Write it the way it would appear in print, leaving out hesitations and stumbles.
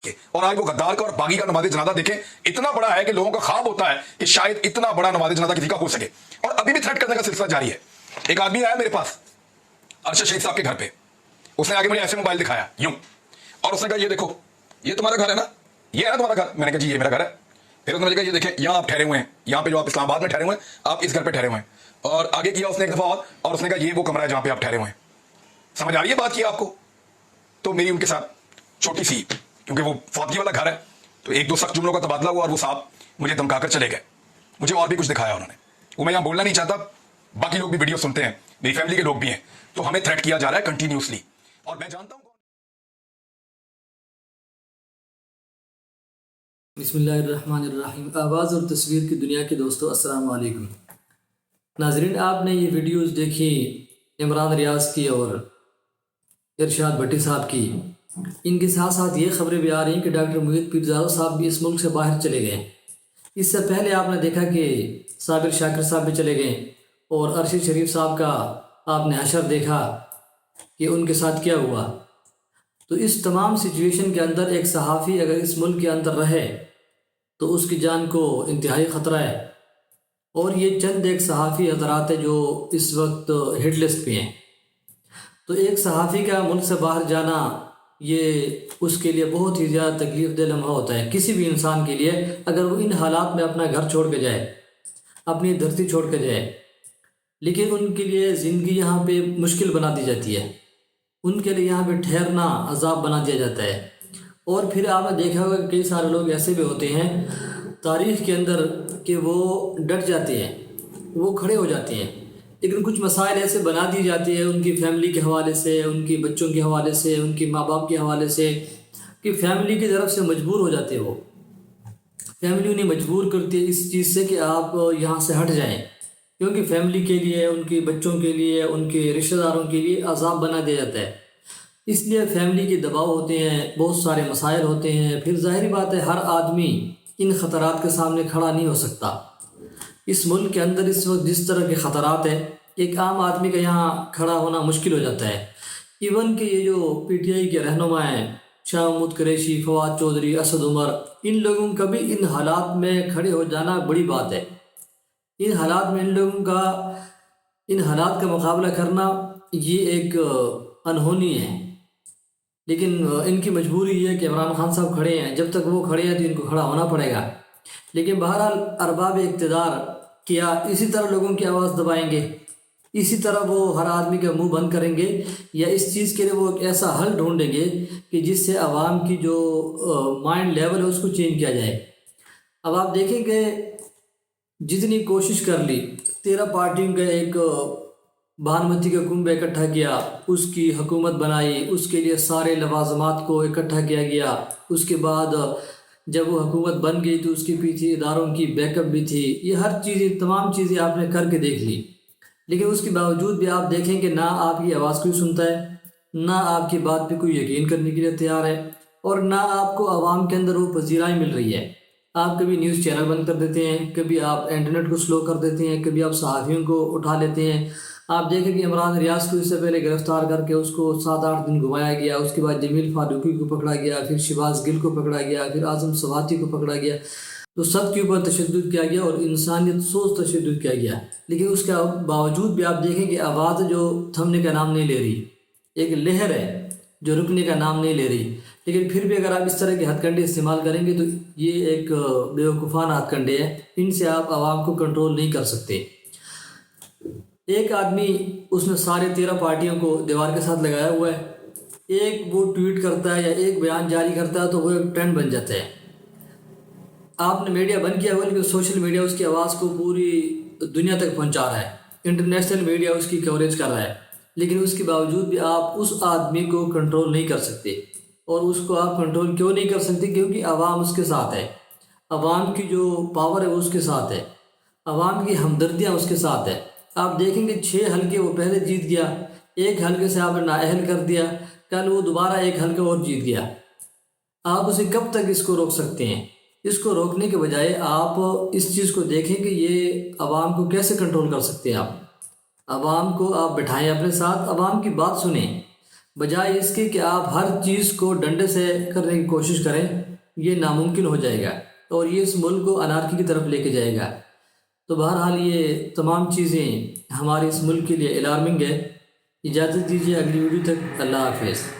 اور آج وہ غدار کا اور باغی کا نماز جنازہ دیکھیں اتنا بڑا ہے کہ لوگوں کا خواب ہوتا ہے کہ شاید اتنا بڑا نماز جنازہ کسی کا ہو سکے، اور ابھی بھی تھریٹ کرنے کا سلسلہ جاری ہے۔ ایک آدمی آیا میرے پاس ارشد شہید صاحب کے گھر پہ، اس نے آگے مجھے ایسے موبائل دکھایا یوں، اور اس نے کہا یہ دیکھو یہ تمہارا گھر ہے نا، یہ ہے نا تمہارا گھر؟ میں نے کہا جی یہ میرا گھر ہے۔ پھر اس نے مجھے کہا یہ دیکھیں یہاں آپ ٹھہرے ہوئے ہیں، یہاں پہ جو آپ اسلام آباد میں ٹھہرے ہوئے ہیں آپ اس گھر پہ ٹھہرے ہوئے ہیں، اور آگے کیا اس نے ایک دفعہ اور اس نے کہا یہ وہ کمرہ ہے جہاں پہ آپ ٹھہرے ہوئے ہیں۔ سمجھ آ رہی ہے بات کی آپ کو؟ تو میری ان کے ساتھ چھوٹی سی، کیونکہ وہ فوتگی والا گھر ہے، تو ایک دو سخت جملوں کا تبادلہ ہوا اور وہ صاحب مجھے دمکا کر چلے گئے۔ مجھے اور بھی کچھ دکھایا انہوں نے، وہ میں یہاں بولنا نہیں چاہتا، باقی لوگ بھی ویڈیو سنتے ہیں، میری فیملی کے لوگ بھی ہیں، تو ہمیں تھریٹ کیا جا رہا ہے کنٹینیوسلی، اور میں جانتا ہوں۔ بسم اللہ الرحمن الرحیم۔ آواز اور تصویر کی دنیا کے دوستو السلام علیکم۔ ناظرین، آپ نے یہ ویڈیوز دیکھی عمران ریاض کی اور ارشاد بھٹی صاحب کی، ان کے ساتھ ساتھ یہ خبریں بھی آ رہی ہیں کہ ڈاکٹر محیط پیرزادہ صاحب بھی اس ملک سے باہر چلے گئے۔ اس سے پہلے آپ نے دیکھا کہ صابر شاکر صاحب بھی چلے گئے، اور ارشد شریف صاحب کا آپ نے حشر دیکھا کہ ان کے ساتھ کیا ہوا۔ تو اس تمام سچویشن کے اندر ایک صحافی اگر اس ملک کے اندر رہے تو اس کی جان کو انتہائی خطرہ ہے، اور یہ چند ایک صحافی حضرات ہیں جو اس وقت ہٹ لسٹ پہ ہیں۔ تو ایک صحافی کا ملک سے باہر جانا یہ اس کے لیے بہت ہی زیادہ تکلیف دہ لمحہ ہوتا ہے، کسی بھی انسان کے لیے، اگر وہ ان حالات میں اپنا گھر چھوڑ کے جائے، اپنی دھرتی چھوڑ کے جائے، لیکن ان کے لیے زندگی یہاں پہ مشکل بنا دی جاتی ہے، ان کے لیے یہاں پہ ٹھہرنا عذاب بنا دیا جاتا ہے۔ اور پھر آپ نے دیکھا ہوگا کہ کئی سارے لوگ ایسے بھی ہوتے ہیں تاریخ کے اندر کہ وہ ڈٹ جاتے ہیں، وہ کھڑے ہو جاتے ہیں، لیکن کچھ مسائل ایسے بنا دی جاتی ہیں ان کی فیملی کے حوالے سے، ان کی بچوں کے حوالے سے، ان کی ماں باپ کے حوالے سے، کہ فیملی کی طرف سے مجبور ہو جاتے ہیں، وہ فیملی انہیں مجبور کرتی ہے اس چیز سے کہ آپ یہاں سے ہٹ جائیں، کیونکہ فیملی کے لیے، ان کے بچوں کے لیے، ان کے رشتہ داروں کے لیے عذاب بنا دیا جاتا ہے۔ اس لیے فیملی کے دباؤ ہوتے ہیں، بہت سارے مسائل ہوتے ہیں، پھر ظاہری بات ہے ہر آدمی ان خطرات کے سامنے کھڑا نہیں ہو سکتا۔ اس ملک کے اندر اس وقت جس طرح کے خطرات ہیں، ایک عام آدمی کا یہاں کھڑا ہونا مشکل ہو جاتا ہے۔ ایون کہ یہ جو پی ٹی آئی کے رہنما ہیں، شاہ محمود قریشی، فواد چودھری، اسد عمر، ان لوگوں کا بھی ان حالات میں کھڑے ہو جانا بڑی بات ہے۔ ان حالات میں ان لوگوں کا ان حالات کا مقابلہ کرنا یہ ایک انہونی ہے، لیکن ان کی مجبوری یہ ہے کہ عمران خان صاحب کھڑے ہیں، جب تک وہ کھڑے ہیں تو ان کو کھڑا ہونا پڑے گا۔ لیکن بہرحال ارباب اقتدار کیا اسی طرح لوگوں کی آواز دبائیں گے، اسی طرح وہ ہر آدمی کا منہ بند کریں گے، یا اس چیز کے لیے وہ ایک ایسا حل ڈھونڈیں گے کہ جس سے عوام کی جو مائنڈ لیول ہے اس کو چینج کیا جائے۔ اب آپ دیکھیں کہ جتنی کوشش کر لی، 13 پارٹیوں کا ایک بھانمتی کا کنبہ اکٹھا کیا، اس کی حکومت بنائی، اس کے لیے سارے لوازمات کو اکٹھا کیا گیا، اس کے بعد جب وہ حکومت بن گئی تو اس کے پیچھے اداروں کی بیک اپ بھی تھی، یہ ہر چیزیں، تمام چیزیں آپ نے کر کے دیکھ لی، لیکن اس کے باوجود بھی آپ دیکھیں کہ نہ آپ کی آواز کوئی سنتا ہے، نہ آپ کی بات پہ کوئی یقین کرنے کے لیے تیار ہے، اور نہ آپ کو عوام کے اندر وہ پذیرائی مل رہی ہے۔ آپ کبھی نیوز چینل بند کر دیتے ہیں، کبھی آپ انٹرنیٹ کو سلو کر دیتے ہیں، کبھی آپ صحافیوں کو اٹھا لیتے ہیں۔ آپ دیکھیں کہ عمران ریاض کو اس سے پہلے گرفتار کر کے اس کو 7-8 دن گھمایا گیا، اس کے بعد جمیل فاروقی کو پکڑا گیا، پھر شہباز گل کو پکڑا گیا، پھر اعظم سواتی کو پکڑا گیا، تو سب کے اوپر تشدد کیا گیا اور انسانیت سوز تشدد کیا گیا۔ لیکن اس کے باوجود بھی آپ دیکھیں کہ آواز جو تھمنے کا نام نہیں لے رہی، ایک لہر ہے جو رکنے کا نام نہیں لے رہی، لیکن پھر بھی اگر آپ اس طرح کے ہتھ کنڈے استعمال کریں گے تو یہ ایک بیوقوفانہ ہتھ کنڈے ہیں، ان سے آپ عوام کو کنٹرول نہیں کر سکتے۔ ایک آدمی اس نے سارے 13 پارٹیوں کو دیوار کے ساتھ لگایا ہوا ہے، ایک وہ ٹویٹ کرتا ہے یا ایک بیان جاری کرتا ہے تو وہ ایک ٹرینڈ بن جاتا ہے۔ آپ نے میڈیا بند کیا ہوا، لیکن سوشل میڈیا اس کی آواز کو پوری دنیا تک پہنچا رہا ہے، انٹرنیشنل میڈیا اس کی کوریج کر رہا ہے، لیکن اس کے باوجود بھی آپ اس آدمی کو کنٹرول نہیں کر سکتے۔ اور اس کو آپ کنٹرول کیوں نہیں کر سکتے؟ کیونکہ عوام اس کے ساتھ ہے، عوام کی جو پاور ہے وہ اس کے ساتھ ہے، عوام کی ہمدردیاں اس کے ساتھ ہے۔ آپ دیکھیں گے 6 حلقے وہ پہلے جیت گیا، ایک حلقے سے آپ نے نااہل کر دیا، کل وہ دوبارہ ایک حلقہ اور جیت گیا۔ آپ اسے کب تک اس کو روک سکتے ہیں؟ اس کو روکنے کے بجائے آپ اس چیز کو دیکھیں کہ یہ عوام کو کیسے کنٹرول کر سکتے ہیں۔ آپ عوام کو آپ بٹھائیں اپنے ساتھ، عوام کی بات سنیں، بجائے اس کے کہ آپ ہر چیز کو ڈنڈے سے کرنے کی کوشش کریں، یہ ناممکن ہو جائے گا اور یہ اس ملک کو انارکی کی طرف لے کے جائے گا۔ تو بہرحال یہ تمام چیزیں ہمارے اس ملک کے لیے الارمنگ ہے۔ اجازت دیجیے اگلی ویڈیو تک، اللہ حافظ۔